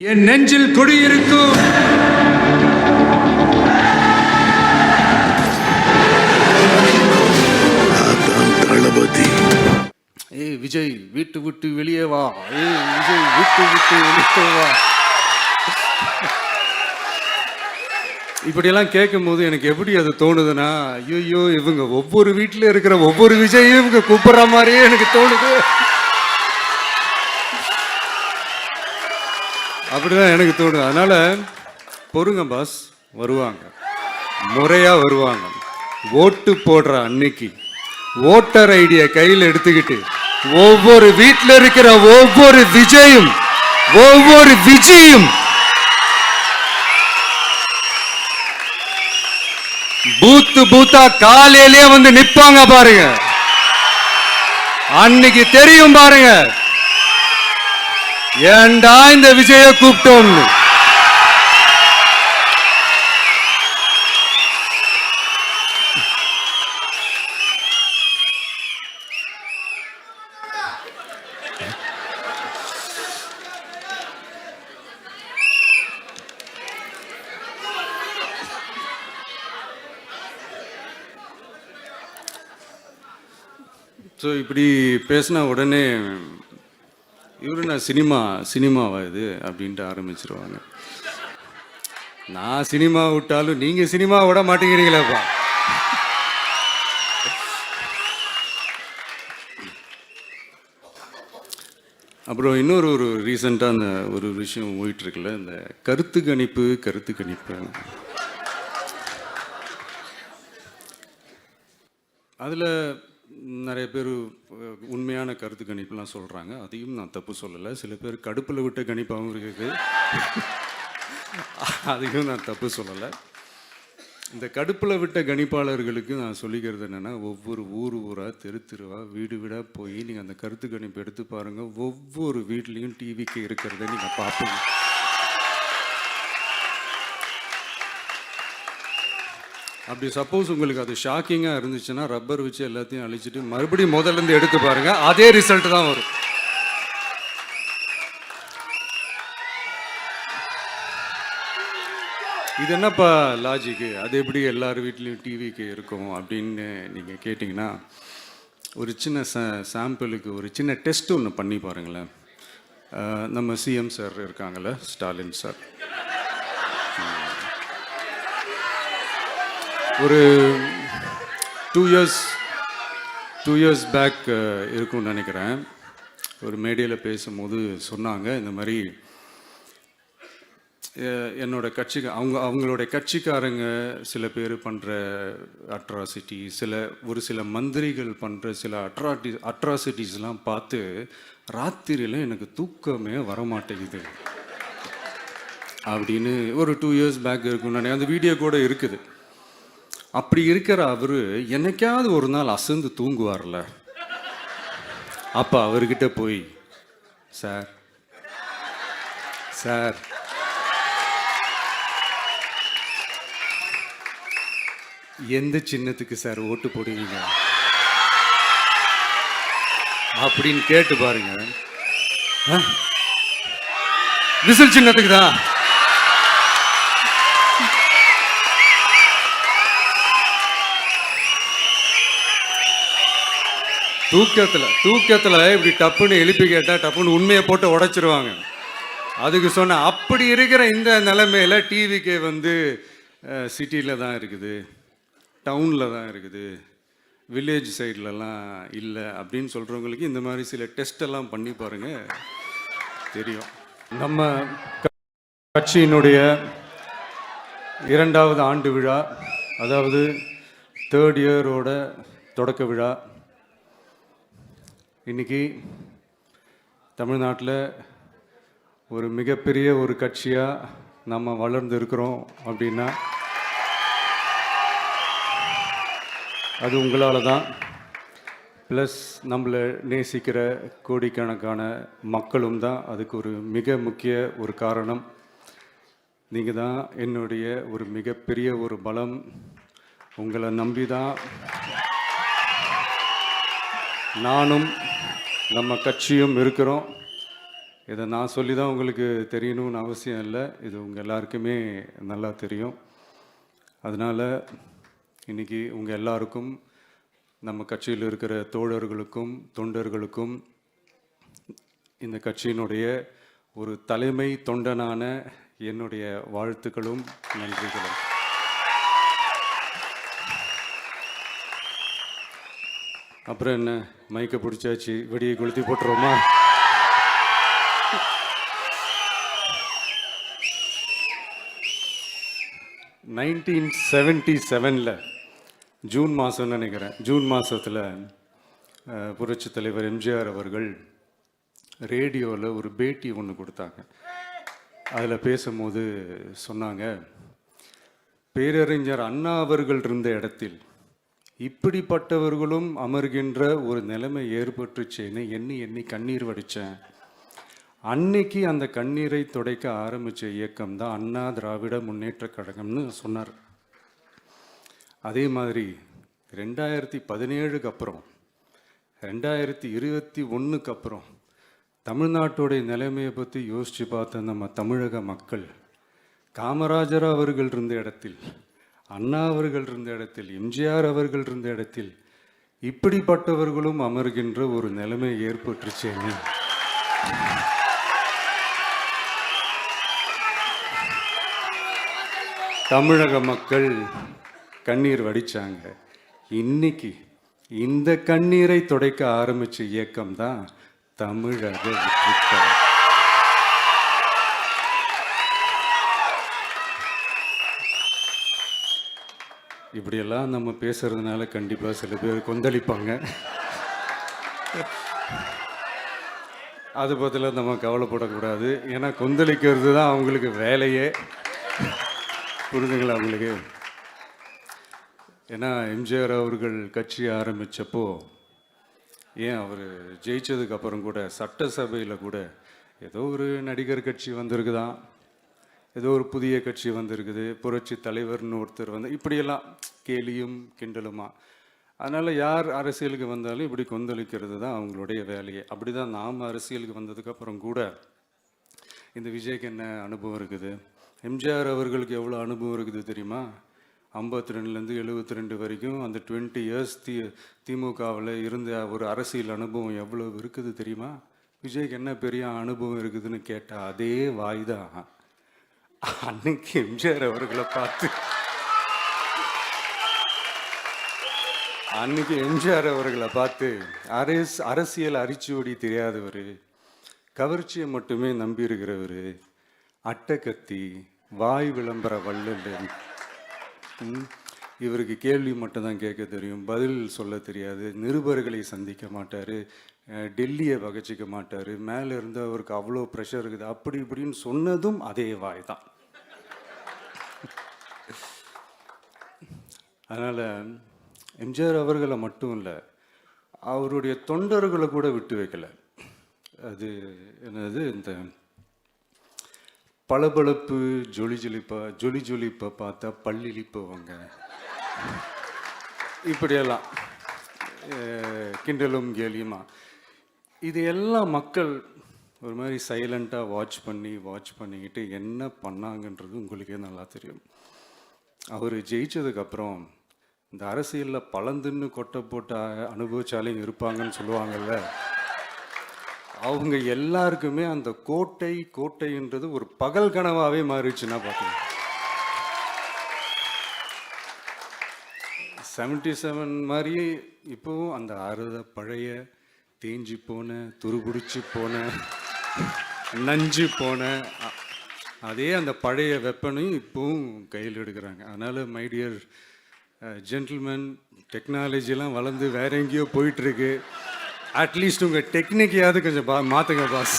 என் நெஞ்சில் குடியிருக்கும் தளபதி. ஏய் விஜய் வீட்டு விட்டு வெளியே வா, ஏய் விஜய் வீட்டு விட்டு வெளியே வா. இப்படியெல்லாம் கேட்கும் போது எனக்கு எப்படி அது தோணுதுன்னா, ஐயோ இவங்க ஒவ்வொரு வீட்டில் இருக்கிற ஒவ்வொரு விஜயும் இவங்க கூப்பிடுற மாதிரியே எனக்கு தோணுது. அப்படிதான் எனக்கு தோணுது. அதனால பொறுங்க பாஸ், வருவாங்க, முறையா வருவாங்க. ஓட்டு போடுற அன்னைக்கு ஓட்டர் ஐடியை கையில் எடுத்துக்கிட்டு ஒவ்வொரு வீட்டில் இருக்கிற ஒவ்வொரு விஜயும் பூத்தா காலையிலே வந்து நிப்பாங்க பாருங்க. அன்னைக்கு தெரியும் பாருங்க, ஏண்டா இந்த விஜய கூப்பிட்டோம்னு. ஸோ இப்படி பேசினா உடனே இவரு நான் சினிமாவா இது அப்படின்ட்டு ஆரம்பிச்சிருவாங்க. நான் சினிமா விட்டாலும் நீங்க சினிமா விட மாட்டேங்கிறீங்களேப்பா. அப்புறம் இன்னொரு ரீசெண்டாக அந்த ஒரு விஷயம் போயிட்டு இருக்குல்ல, இந்த கருத்து கணிப்பு அதில் நிறைய பேர் உண்மையான கருத்து கணிப்புலாம் சொல்கிறாங்க. அதையும் நான் தப்பு சொல்லலை. சில பேர் கடுப்பில் விட்ட கணிப்பாகவும் இருக்குது, அதையும் நான் தப்பு சொல்லலை. இந்த கடுப்பில் விட்ட கணிப்பாளர்களுக்கு நான் சொல்லிக்கிறது என்னென்னா, ஒவ்வொரு ஊராக தெருவா வீடாக போய் நீங்கள் அந்த கருத்து கணிப்பு எடுத்து பாருங்கள். ஒவ்வொரு வீட்லேயும் டிவிக்கு இருக்கிறத நீங்கள் பார்ப்பீங்க. அப்படி சப்போஸ் உங்களுக்கு அது ஷாக்கிங்காக இருந்துச்சுன்னா ரப்பர் வச்சு எல்லாத்தையும் அழிச்சிட்டு மறுபடியும் முதல்லேருந்து எடுத்து பாருங்க, அதே ரிசல்ட் தான் வரும். இது என்னப்பா லாஜிக்கு, அது எப்படி எல்லார் வீட்லேயும் டிவிக்கு இருக்கும் அப்படின்னு நீங்கள் கேட்டிங்கன்னா, ஒரு சின்ன சாம்பிளுக்கு ஒரு சின்ன டெஸ்ட் ஒன்று பண்ணி பாருங்களேன். நம்ம சிஎம் சார் இருக்காங்கள்ல, ஸ்டாலின் சார், ஒரு 2 இயர்ஸ் பேக் இருக்கும்னு நினைக்கிறேன். ஒரு மேடையில் பேசும்போது சொன்னாங்க, இந்த மாதிரி என்னோட கட்சிக்கு அவங்களோட கட்சிக்காரங்க சில பேர் பண்ணுற அட்ராசிட்டி, ஒரு சில மந்திரிகள் பண்ணுற சில அட்ராசிட்டிஸ்லாம் பார்த்து ராத்திரியில் எனக்கு தூக்கமே வரமாட்டேங்குது அப்படின்னு ஒரு 2 இயர்ஸ் பேக் இருக்கும்னு நினைக்கிறேன். அந்த வீடியோ கூட இருக்குது. அப்படி இருக்கிற அவரு என்னைக்காவது ஒரு நாள் அசந்து தூங்குவார்ல, அப்ப அவர்கிட்ட போய், சார் எந்த சின்னத்துக்கு சார் ஓட்டு போடுவீங்க அப்படின்னு கேட்டு பாருங்க. விசில் சின்னத்துக்கு தான். தூக்கத்தில் இப்படி டப்புன்னு எழுப்பி கேட்டால் டப்புன்னு உண்மையை போட்டு உடைச்சிருவாங்க. அதுக்கு சொன்ன அப்படி இருக்கிற இந்த நிலைமையில் டிவிக்கே வந்து சிட்டியில் தான் இருக்குது, டவுனில் தான் இருக்குது, வில்லேஜ் சைட்லலாம் இல்லை அப்படின்னு சொல்கிறவங்களுக்கு இந்த மாதிரி சில டெஸ்டெல்லாம் பண்ணி பாருங்கள், தெரியும். நம்ம கட்சியினுடைய 2வது ஆண்டு விழா, அதாவது 3rd இயரோட தொடக்க விழா இன்னைக்கு தமிழ்நாட்டில் ஒரு மிகப்பெரிய ஒரு கட்சியாக நம்ம வளர்ந்து இருக்கிறோம் அப்படின்னா அது உங்களால் தான். ப்ளஸ் நம்மளை நேசிக்கிற கோடிக்கணக்கான மக்களும் தான் அதுக்கு ஒரு மிக முக்கிய ஒரு காரணம். நீங்கள் தான் என்னுடைய ஒரு மிகப்பெரிய ஒரு பலம். உங்களை நம்பி தான் நானும் நம்ம கட்சியும் இருக்கிறோம். இதை நான் சொல்லி தான் உங்களுக்கு தெரியணும்னு அவசியம் இல்லை, இது உங்கள் எல்லாருக்குமே நல்லா தெரியும். அதனால் இன்றைக்கி உங்கள் எல்லாருக்கும், நம்ம கட்சியில் இருக்கிற தோழர்களுக்கும் தொண்டர்களுக்கும், இந்த கட்சியினுடைய ஒரு தலைமை தொண்டனான என்னுடைய வாழ்த்துக்களும் நன்றிகளும். அப்புறம் என்ன, மைக்கை பிடிச்சாச்சு, வெடியை கொளுத்தி போட்டுருவோமா? (1977) ஜூன் மாதம்னு நினைக்கிறேன், ஜூன் மாதத்தில் புரட்சி தலைவர் எம்ஜிஆர் அவர்கள் ரேடியோவில் ஒரு பேட்டி ஒன்று கொடுத்தாங்க. அதில் பேசும்போது சொன்னாங்க, பேரறிஞர் அண்ணா அவர்கள் இருந்த இடத்தில் இப்படிப்பட்டவர்களும் அமர்கின்ற ஒரு நிலைமை ஏற்பட்டுச்சேன்னு எண்ணி எண்ணி கண்ணீர் வடித்தேன். அன்னைக்கு அந்த கண்ணீரை துடைக்க ஆரம்பித்த இயக்கம் தான் அண்ணா திராவிட முன்னேற்ற கழகம்னு சொன்னார். அதே மாதிரி 2017 அப்புறம் 2021 அப்புறம் தமிழ்நாட்டுடைய நிலைமையை பற்றி யோசித்து பார்த்த நம்ம தமிழக மக்கள், காமராஜர் அவர்கள் இருந்த இடத்தில், அண்ணா அவர்கள் இருந்த இடத்தில், எம்ஜிஆர் அவர்கள் இருந்த இடத்தில் இப்படிப்பட்டவர்களும் அமர்கின்ற ஒரு நிலைமை ஏற்பட்டுச்சேன்னு தமிழக மக்கள் கண்ணீர் வடித்தாங்க. இன்னைக்கு இந்த கண்ணீரை துடைக்க ஆரம்பித்த இயக்கம் தான் தமிழக வெற்றிக்கழகம். இப்படியெல்லாம் நம்ம பேசுறதுனால கண்டிப்பாக சில பேர் கொந்தளிப்பாங்க. அது பற்றில நம்ம கவலைப்படக்கூடாது, ஏன்னா கொந்தளிக்கிறது தான் அவங்களுக்கு வேலையே. புரிஞ்சுங்களா அவங்களுக்கு? ஏன்னா எம்ஜிஆர் அவர்கள் கட்சி ஆரம்பித்தப்போ, ஏன் அவர் ஜெயிச்சதுக்கு அப்புறம் கூட சட்டசபையில் கூட ஏதோ ஒரு நடிகர் கட்சி வந்திருக்குதான், ஏதோ ஒரு புதிய கட்சி வந்திருக்குது, புரட்சி தலைவர்னு ஒருத்தர் வந்து, இப்படியெல்லாம் கேலியும் கிண்டலுமா. அதனால் யார் அரசியலுக்கு வந்தாலும் இப்படி கொந்தளிக்கிறது தான் அவங்களுடைய வேலையே. அப்படி தான் நாம் அரசியலுக்கு வந்ததுக்கப்புறம் கூட இந்த விஜய்க்கு என்ன அனுபவம் இருக்குது, எம்ஜிஆர் அவர்களுக்கு எவ்வளோ அனுபவம் இருக்குது தெரியுமா? 52லேருந்து 72 வரைக்கும் அந்த 20 இயர்ஸ் திமுகவில் இருந்த ஒரு அரசியல் அனுபவம் எவ்வளோ இருக்குது தெரியுமா? விஜய்க்கு என்ன பெரிய அனுபவம் இருக்குதுன்னு கேட்டால் அதே வாய் தான் அன்னைக்கு எம்ஜிஆர் அவர்களை பார்த்து, அன்னைக்கு எம்ஜிஆர் அவர்களை பார்த்து, அரசியல் அரிச்சுவடி தெரியாதவர், கவர்ச்சியை மட்டுமே நம்பி இருக்கிறவர், அட்டக்கத்தி, வாய் விளம்பர வள்ளல், இவருக்கு கேள்வி மட்டும்தான் கேட்க தெரியும், பதில் சொல்ல தெரியாது, நிருபர்களை சந்திக்க மாட்டார், டெல்லியை வகச்சிக்க மாட்டார், மேலே இருந்து அவருக்கு அவ்வளோ ப்ரெஷர் இருக்குது, அப்படி இப்படின்னு சொன்னதும் அதே வாய் தான். அதனால் எம்ஜிஆர் அவர்களை மட்டும் இல்லை, அவருடைய தொண்டர்களை கூட விட்டு வைக்கலை. அது என்னது, இந்த பளபளப்பு ஜொலி ஜொலிப்பை பார்த்தா பல்லிழிப்பவங்க, இப்படியெல்லாம் கிண்டலும் கேலியுமா, இது எல்லாம் மக்கள் ஒரு மாதிரி சைலண்ட்டாக வாட்ச் பண்ணிக்கிட்டு என்ன பண்ணாங்கன்றது உங்களுக்கே நல்லா தெரியும். அவர் ஜெயிச்சதுக்கப்புறம் இந்த அரசியலில் பழந்துன்னு கொட்டை போட்ட அனுபவிச்சாலையும் இருப்பாங்கன்னு சொல்லுவாங்கல்ல, அவங்க எல்லாருக்குமே அந்த கோட்டைன்றது ஒரு பகல் கனவாகவே மாறிடுச்சுன்னா பார்த்துங்க. 77 மாதிரி இப்போவும் அந்த பழைய தேஞ்சி போன, துருபிடிச்சி போன, நஞ்சு போன அதே அந்த பழைய வெப்பனையும் இப்போவும் கையில் எடுக்கிறாங்க. அதனால் மை டியர் ஜென்டில்மேன், டெக்னாலஜிலாம் வளர்ந்து வேற எங்கேயோ போயிட்டுருக்கு, அட்லீஸ்ட் உங்கள் டெக்னிக்கையாவது கொஞ்சம் மாற்றுங்க பாஸ்.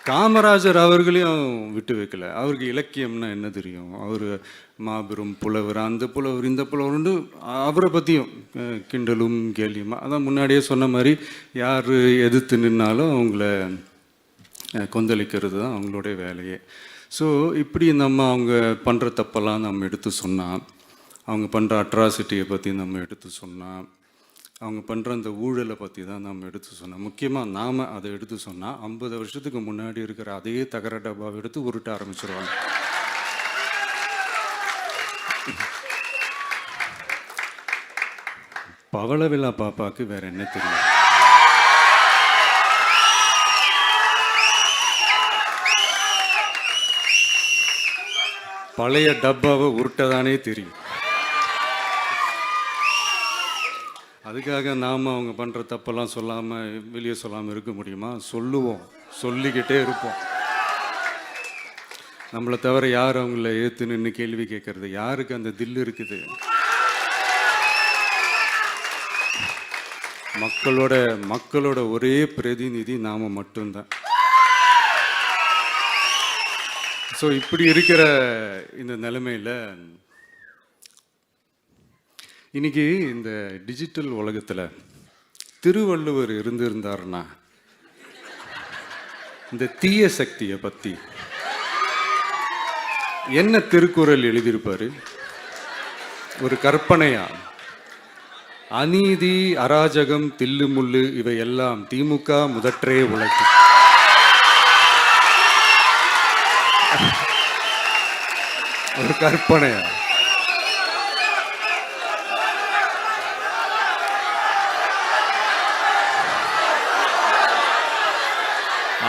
காமராஜர் அவர்களையும் விட்டு வைக்கல. அவருக்கு இலக்கியம்னா என்ன தெரியும், அவர் மாபெரும் புலவர், அந்த புலவர் இந்த புலவர்னு அவரை பற்றியும் கிண்டலும் கேலியுமா. அதான் முன்னாடியே சொன்ன மாதிரி யார் எதிர்த்து நின்னாலும் அவங்கள கொந்தளிக்கிறது தான் அவங்களுடைய வேலையே. ஸோ இப்படி நம்ம அவங்க பண்ணுற தப்பெல்லாம் நம்ம எடுத்து சொன்னால், அவங்க பண்ணுற அட்ராசிட்டியை பற்றி நம்ம எடுத்து சொன்னால், அவங்க பண்ணுற அந்த ஊழலை பற்றி தான் நாம் எடுத்து சொன்னோம். முக்கியமாக நாம் அதை எடுத்து சொன்னால் 50 வருஷத்துக்கு முன்னாடி இருக்கிற அதே தகர டப்பாவை எடுத்து உருட்ட ஆரம்பிச்சிருவாங்க. பவள விழா பாப்பாவுக்கு வேற என்ன தெரியும்? பழைய டப்பாவை உருட்டதானே தெரியும். அதுக்காக நாம் அவங்க பண்ணுற தப்பெல்லாம் சொல்லாமல் வெளியே சொல்லாமல் இருக்க முடியுமா? சொல்லுவோம், சொல்லிக்கிட்டே இருப்போம். நம்மளை தவிர யார் அவங்கள ஏற்று நின்று கேள்வி கேட்கறது? யாருக்கு அந்த தில் இருக்குது? மக்களோட ஒரே பிரதிநிதி நாம மட்டும்தான். ஸோ இப்படி இருக்கிற இந்த நிலைமையில் இன்னைக்கு இந்த டிஜிட்டல் உலகத்தில் திருவள்ளுவர் இருந்திருந்தாருன்னா இந்த தீய சக்தியை பற்றி என்ன திருக்குறள் எழுதியிருப்பாரு? ஒரு கற்பனையா, அநீதி, அராஜகம், தில்லுமுள்ளு இவை எல்லாம் திமுக முதற்றே உலகு. ஒரு கற்பனையா?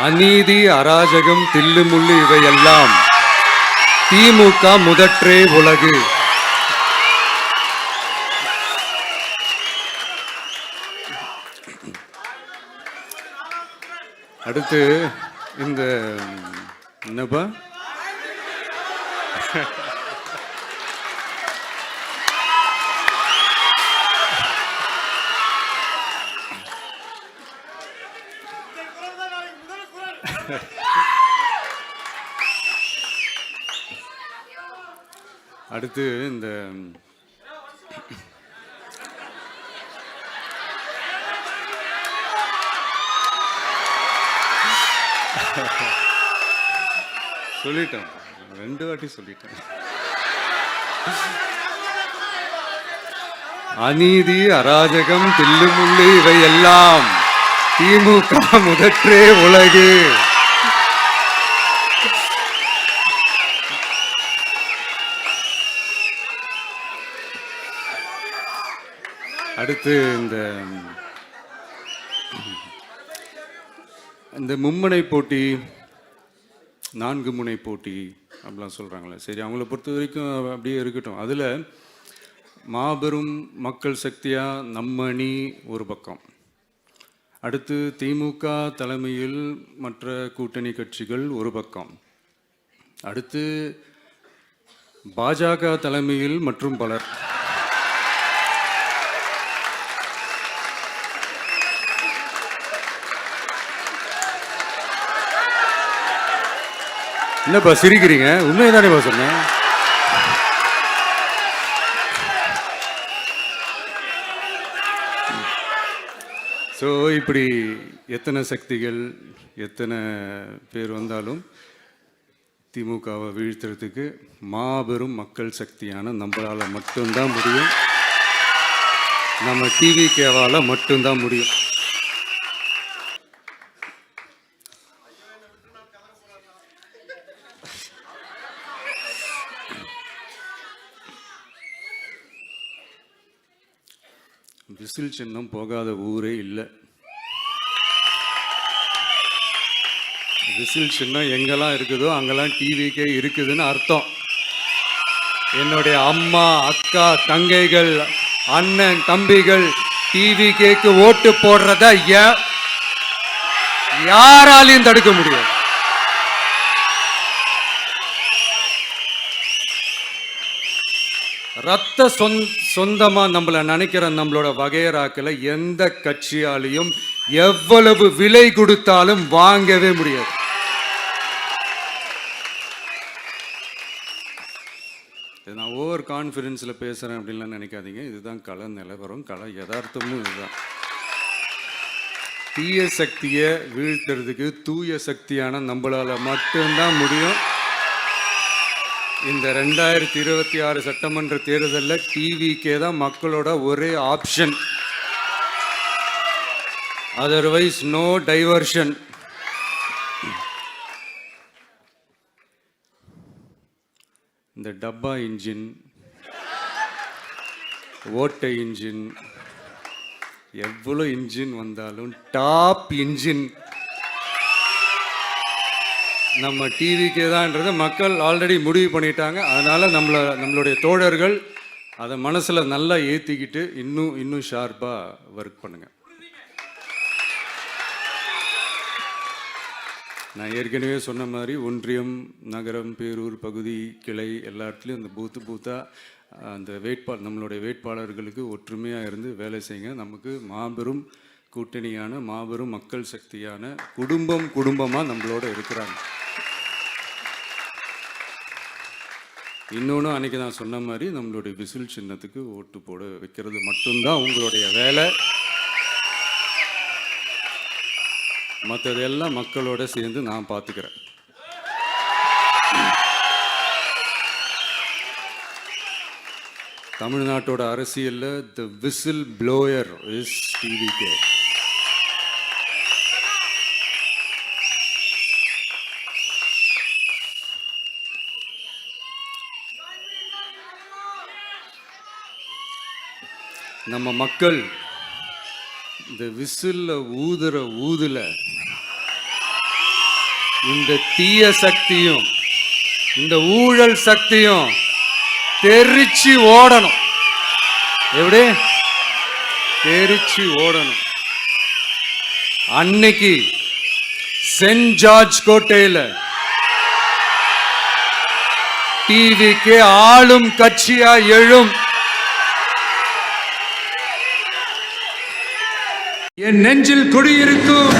அநீதி, அராஜகம், தில்லுமுள்ளு இவை எல்லாம் திமுக முதற்றே உலகு. அடுத்து இந்த என்னப்பா அடுத்து இந்த சொல்லிட்டேன், 2 வாட்டி சொல்லிட்டேன். அநீதி, அராஜகம், தில்லுமுள்ளு இவை எல்லாம் திமுக முதற்றே உலகு. அடுத்து இந்த மும்முனை போட்டி, 4 முனை போட்டி அப்படிலாம் சொல்கிறாங்களே, சரி அவங்கள பொறுத்த வரைக்கும் அப்படியே இருக்கட்டும். அதில் மாபெரும் மக்கள் சக்தியாக நம்ம அணி ஒரு பக்கம், அடுத்து திமுக தலைமையில் மற்ற கூட்டணி கட்சிகள் ஒரு பக்கம், அடுத்து பாஜக தலைமையில் மற்றும் பலர். என்னப்பா சிரிக்கிறீங்க? உண்மையை சொன்னேன். ஸோ இப்படி எத்தனை சக்திகள், எத்தனை பேர் வந்தாலும் திமுகவை வீழ்த்துறதுக்கு மாபெரும் மக்கள் சக்தியான நம்மளால் மட்டும்தான் முடியும். நம்ம டிவிகேவால் மட்டும்தான் முடியும். விசில் சின்னம் போகாத ஊரே இல்லை. விசில் சின்னம் எங்கெல்லாம் இருக்குதோ அங்கெல்லாம் டிவிக்கே இருக்குதுன்னு அர்த்தம். என்னுடைய அம்மா, அக்கா, தங்கைகள், அண்ணன், தம்பிகள் டிவிக்கேக்கு ஓட்டு போடுறத யாராலையும் தடுக்க முடியாது. ரத்த சொந்தமா நம்மள நினைக்கிற நம்மளோட வகையராக்களை எந்த கட்சியாலையும் எவ்வளவு விலை கொடுத்தாலும் வாங்கவே முடியாது. நான் ஓவர் கான்ஃபிடென்ஸில் பேசுகிறேன் அப்படின்லாம் நினைக்காதீங்க. இதுதான் கள நிலவரம், கள யதார்த்தமும் இதுதான். தீய சக்தியை வீழ்த்துறதுக்கு தூய சக்தியான நம்மளால மட்டும்தான் முடியும். இந்த 2026 சட்டமன்ற தேர்தலில் டிவிக்கே தான் மக்களோட ஒரே ஆப்ஷன். Otherwise no diversion. இந்த டப்பா இன்ஜின், ஓட்டை இன்ஜின், எவ்வளோ இன்ஜின் வந்தாலும் டாப் இன்ஜின் நம்ம டிவிக்கே தான்ன்றதை மக்கள் ஆல்ரெடி முடிவு பண்ணிட்டாங்க. அதனால நம்மளுடைய தோழர்கள் அதை மனசில் நல்லா ஏற்றிக்கிட்டு இன்னும் ஷார்ப்பாக ஒர்க் பண்ணுங்க. நான் ஏற்கனவே சொன்ன மாதிரி ஒன்றியம், நகரம், பேரூர், பகுதி, கிளை எல்லா இடத்துலையும் அந்த பூத்தாக அந்த நம்மளுடைய வேட்பாளர்களுக்கு ஒற்றுமையாக இருந்து வேலை செய்யுங்க. நமக்கு மாபெரும் கூட்டணியான மாபெரும் மக்கள் சக்தியான குடும்பமாக நம்மளோட இருக்கிறாங்க. இன்னொன்று அன்றைக்கி நான் சொன்ன மாதிரி நம்மளுடைய விசில் சின்னத்துக்கு ஓட்டு போட வைக்கிறது மட்டும்தான் உங்களுடைய வேலை. மற்றதெல்லாம் மக்களோட சேர்ந்து நான் பார்த்துக்கிறேன். தமிழ்நாட்டோட அரசியலில் தி விசில் ப்ளோயர் இஸ் டிவிகே. நம்ம மக்கள் இந்த விசில்ல ஊதுல இந்த தீய சக்தியும் இந்த ஊழல் சக்தியும் தெரிச்சு ஓடணும். எப்படி தெரிச்சு ஓடணும்? அன்னைக்கு சென்ட் ஜார்ஜ் கோட்டையில் டிவிக்கு ஆளும் கட்சியா எழும். என் நெஞ்சில் குடியிருக்கும்